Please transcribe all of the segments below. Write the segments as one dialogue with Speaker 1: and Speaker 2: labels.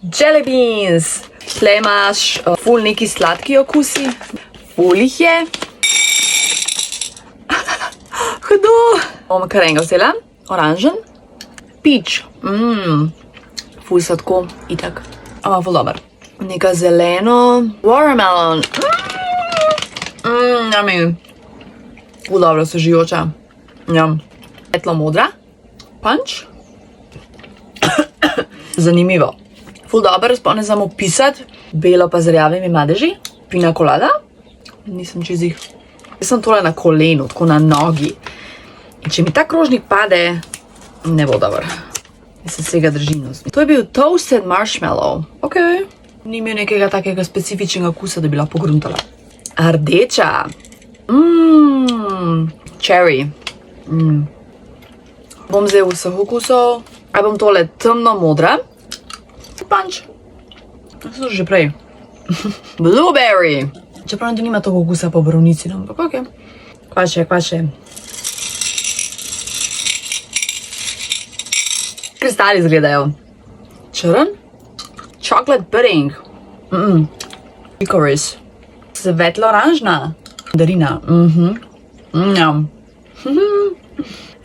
Speaker 1: jelly beans. Tle imaš ful neki sladki okusi. Ful jih je. Hudo. Bom kar enega vzela. Oranžen. Peach. Ful sladko. Itak. Ful dober. Neka zeleno. Watermelon. Yummy. Ful dobro, svežujoča. Svetlo modra. Punch. Zanimivo. Ful dobro, sploh ne znam opisati. Belo pa z rjavimi madeži. Pina colada. Nisem čez jih. Jaz sem tole na kolenu, tako na nogi. In če mi ta krožnik pade, ne bo dobro. Jaz se vsega držim. To je bil toasted marshmallow. Ok. Ni imel nekega takega specifičnega okusa, da bi lahko pogruntala. Rdeča. Cherry. Bom zdaj vseh okusov. A bom tole temno modra. Punch. So že prej. Blueberry. Čeprav to nima toliko okusa po borovnici, no, ampak ok. Kvače. Kristali izgledajo. Črn. Chocolate pudding. Licorice. Svetlo oranžna. Darina.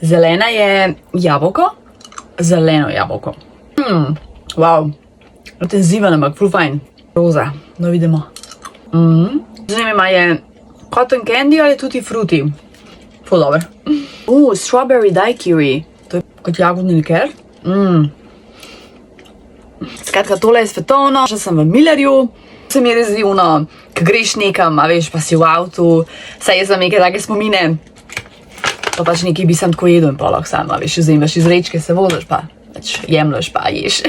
Speaker 1: Zelena je jabolko. Zeleno jabolko. Wow. Intenziven, ampak ful fajn. Roza. No, vidimo. Zanimiva je cotton candy ali tutti frutti. Ful dober. Strawberry daiquiri. To je kot jagodni liker. Skratka, tole je svetovno. Še sem v Millerju. Se mi je res divno, ko greš nekam, a veš, pa si v avtu. Saj jaz sem neke take spomine. Pa pač nekaj bi sam tako jedel in pa lahko sam, a veš, vzemaš iz rečke, se voziš pa jemlješ pa ješ.